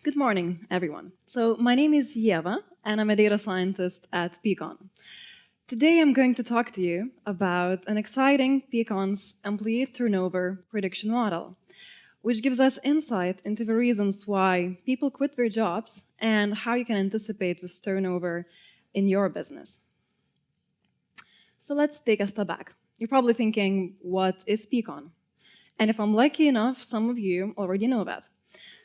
Good morning, everyone. So my name is Ieva, and I'm a data scientist at Peakon. Today, I'm going to talk to you about an exciting Peakon's employee turnover prediction model, which gives us insight into the reasons why people quit their jobs and how you can anticipate this turnover in your business. So let's take a step back. You're probably thinking, what is Peakon? And if I'm lucky enough, some of you already know that.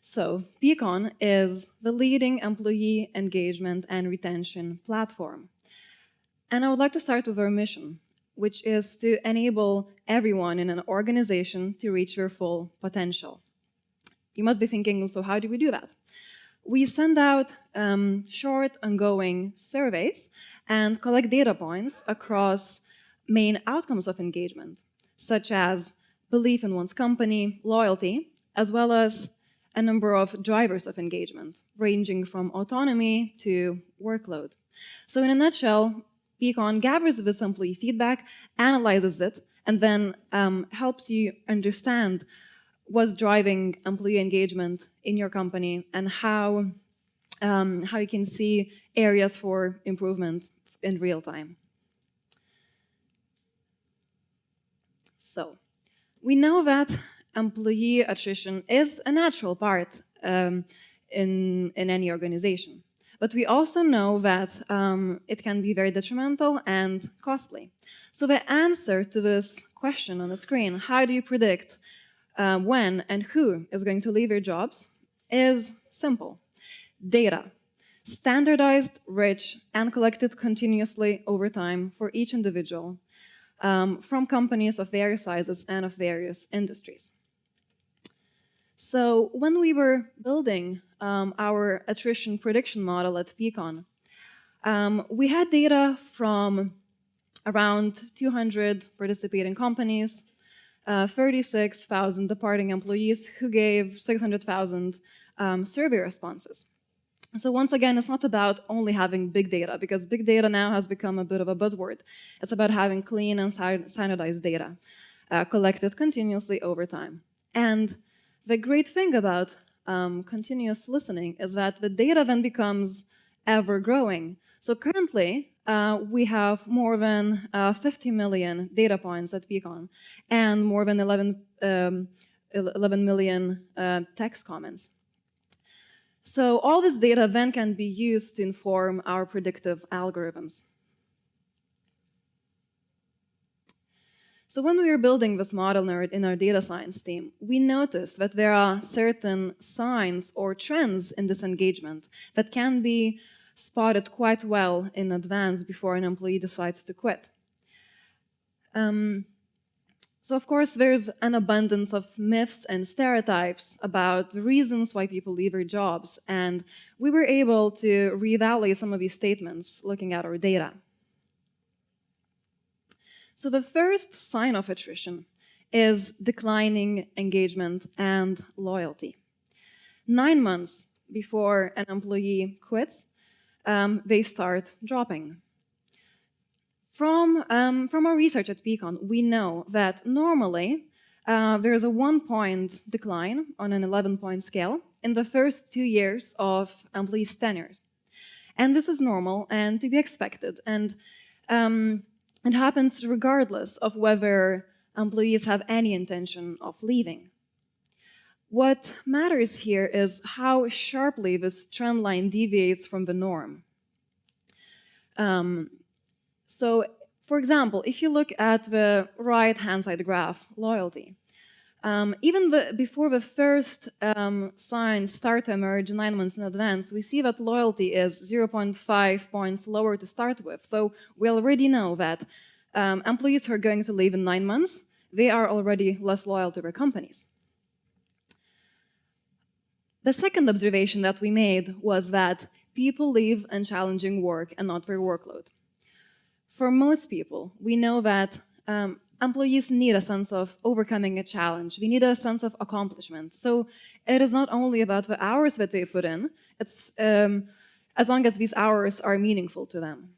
So Peakon is the leading employee engagement and retention platform. And I would like to start with our mission, which is to enable everyone in an organization to reach their full potential. You must be thinking, so how do we do that? We send out short, ongoing surveys and collect data points across main outcomes of engagement, such as belief in one's company, loyalty, as well as a number of drivers of engagement, ranging from autonomy to workload. So in a nutshell, Peakon gathers this employee feedback, analyzes it, and then helps you understand what's driving employee engagement in your company and how you can see areas for improvement in real time. So we know that employee attrition is a natural part in any organization. But we also know that it can be very detrimental and costly. So the answer to this question on the screen, how do you predict when and who is going to leave their jobs, is simple. Data. Standardized, rich, and collected continuously over time for each individual from companies of various sizes and of various industries. So when we were building our attrition prediction model at Peakon, we had data from around 200 participating companies, 36,000 departing employees who gave 600,000 survey responses. So once again, it's not about only having big data, because big data now has become a bit of a buzzword. It's about having clean and standardized data collected continuously over time. And the great thing about continuous listening is that the data then becomes ever-growing. So currently, we have more than 50 million data points at Peakon and more than 11 million text comments. So all this data then can be used to inform our predictive algorithms. So when we were building this model in our data science team, we noticed that there are certain signs or trends in this engagement that can be spotted quite well in advance before an employee decides to quit. So of course, there's an abundance of myths and stereotypes about the reasons why people leave their jobs, and we were able to reevaluate some of these statements looking at our data. So the first sign of attrition is declining engagement and loyalty. 9 months before an employee quits, they start dropping. From our research at Peakon, we know that normally there's a 1-point decline on an 11-point scale in the first 2 years of employees' tenure. And this is normal and to be expected. And it happens regardless of whether employees have any intention of leaving. What matters here is how sharply this trend line deviates from the norm. So, for example, if you look at the right-hand side graph, loyalty, even before the first signs start to emerge 9 months in advance, we see that loyalty is 0.5 points lower to start with. So we already know that employees who are going to leave in 9 months, they are already less loyal to their companies. The second observation that we made was that people leave in challenging work and not their workload. For most people, we know that employees need a sense of overcoming a challenge. We need a sense of accomplishment. So it is not only about the hours that they put in, it's as long as these hours are meaningful to them.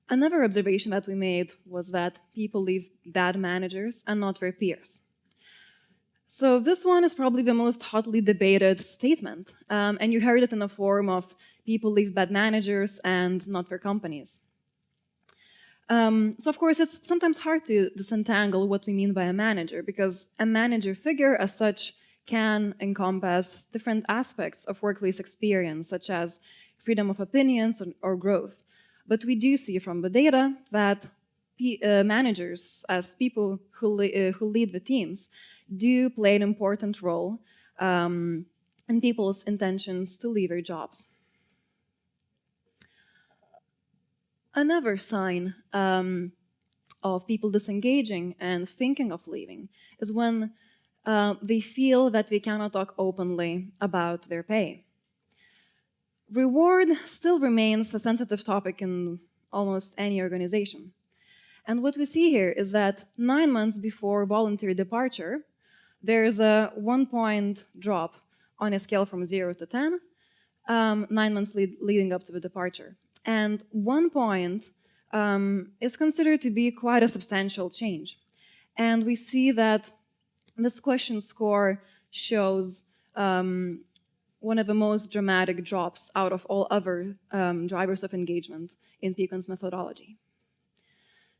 Another observation that we made was that people leave bad managers and not their peers. So this one is probably the most hotly debated statement, and you heard it in the form of people leave bad managers and not their companies. So of course, it's sometimes hard to disentangle what we mean by a manager, because a manager figure as such can encompass different aspects of workplace experience, such as freedom of opinions or growth. But we do see from the data that managers, as people who lead the teams, do play an important role in people's intentions to leave their jobs. Another sign of people disengaging and thinking of leaving is when they feel that they cannot talk openly about their pay. Reward still remains a sensitive topic in almost any organization. And what we see here is that 9 months before voluntary departure, there's a 1-point drop on a scale from 0 to 10, 9 months leading up to the departure. And 1 point is considered to be quite a substantial change. And we see that this question score shows one of the most dramatic drops out of all other drivers of engagement in Peakon's methodology.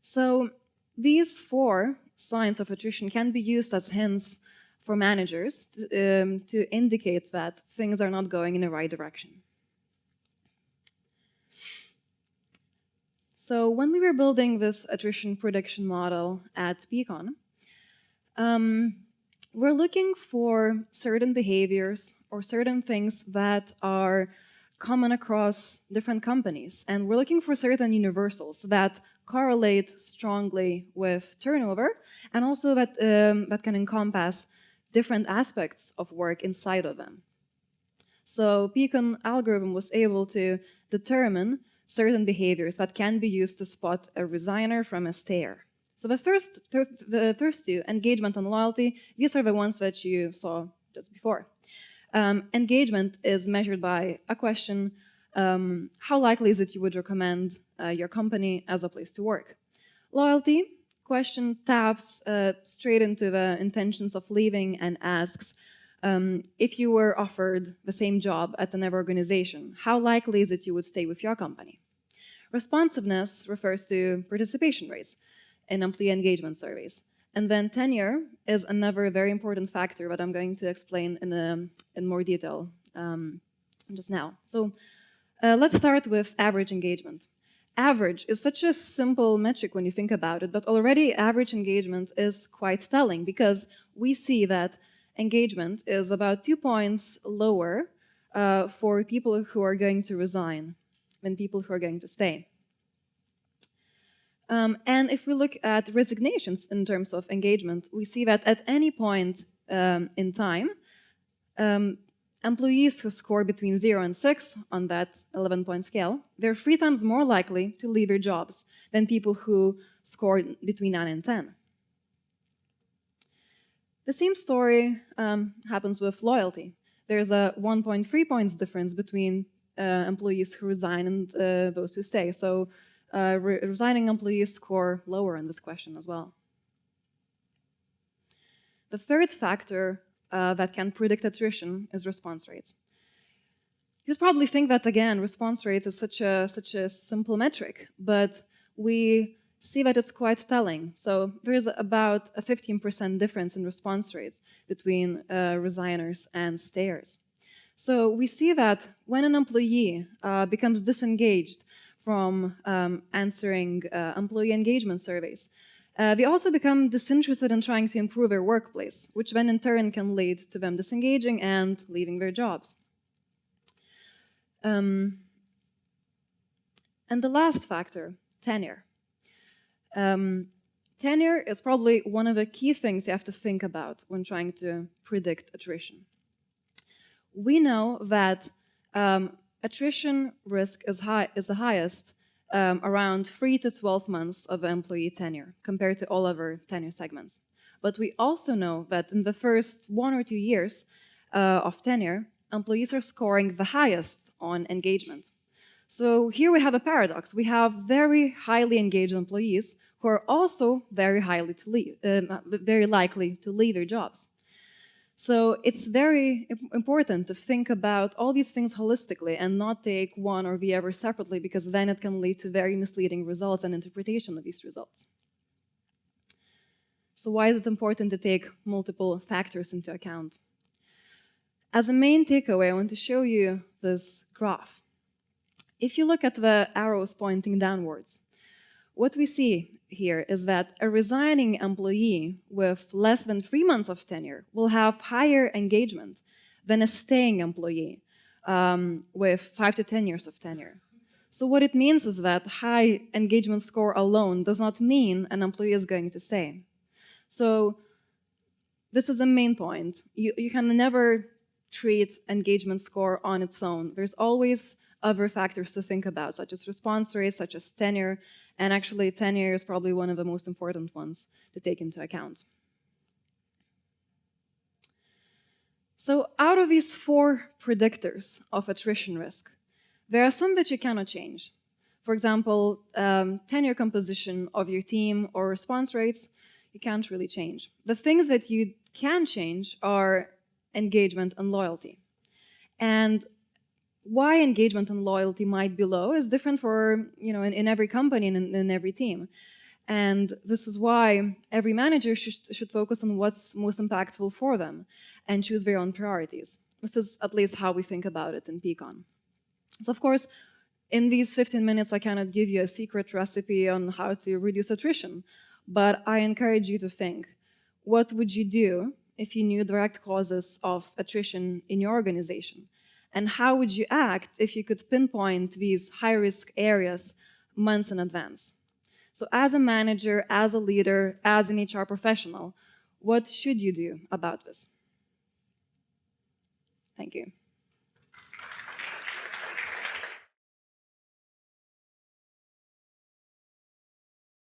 So these 4 signs of attrition can be used as hints for managers to indicate that things are not going in the right direction. So when we were building this attrition prediction model at Peakon, we're looking for certain behaviors or certain things that are common across different companies. And we're looking for certain universals that correlate strongly with turnover, and also that, that can encompass different aspects of work inside of them. So Peakon algorithm was able to determine certain behaviors that can be used to spot a resigner from a stayer. So the first 2, engagement and loyalty, these are the ones that you saw just before. Engagement is measured by a question, how likely is it you would recommend your company as a place to work? Loyalty question taps straight into the intentions of leaving and asks, if you were offered the same job at another organization, how likely is it you would stay with your company? Responsiveness refers to participation rates in employee engagement surveys. And then tenure is another very important factor that I'm going to explain in more detail just now. So let's start with average engagement. Average is such a simple metric when you think about it, but already average engagement is quite telling, because we see that engagement is about 2 points lower for people who are going to resign than people who are going to stay. And if we look at resignations in terms of engagement, we see that at any point in time, employees who score between 0 and 6 on that 11-point scale, they're 3 times more likely to leave their jobs than people who scored between 9 and 10. The same story happens with loyalty. There's a 1.3 points difference between employees who resign and those who stay. So resigning employees score lower in this question as well. The third factor that can predict attrition is response rates. You'd probably think that, again, response rates is such a simple metric, but we see that it's quite telling. So there is about a 15% difference in response rates between resigners and stayers. So we see that when an employee becomes disengaged from answering employee engagement surveys, they also become disinterested in trying to improve their workplace, which then in turn can lead to them disengaging and leaving their jobs. And the last factor, tenure. Tenure is probably one of the key things you have to think about when trying to predict attrition. We know that attrition risk is the highest around 3 to 12 months of employee tenure compared to all other tenure segments. But we also know that in the first 1 or 2 years of tenure, employees are scoring the highest on engagement. So here we have a paradox. We have very highly engaged employees who are also very likely to leave their jobs. So it's very important to think about all these things holistically and not take one or the other separately, because then it can lead to very misleading results and interpretation of these results. So why is it important to take multiple factors into account? As a main takeaway, I want to show you this graph. If you look at the arrows pointing downwards, what we see here is that a resigning employee with less than 3 months of tenure will have higher engagement than a staying employee with 5 to 10 years of tenure. So what it means is that high engagement score alone does not mean an employee is going to stay. So this is a main point. You can never treat engagement score on its own. There's always other factors to think about, such as response rates, such as tenure, and actually tenure is probably one of the most important ones to take into account. So out of these 4 predictors of attrition risk, there are some that you cannot change. For example, tenure composition of your team or response rates, you can't really change. The things that you can change are engagement and loyalty. And why engagement and loyalty might be low is different for, in every company and in every team. And this is why every manager should focus on what's most impactful for them and choose their own priorities. This is at least how we think about it in Peakon. So of course, in these 15 minutes, I cannot give you a secret recipe on how to reduce attrition, but I encourage you to think, what would you do if you knew direct causes of attrition in your organization? And how would you act if you could pinpoint these high-risk areas months in advance? So as a manager, as a leader, as an HR professional, what should you do about this? Thank you.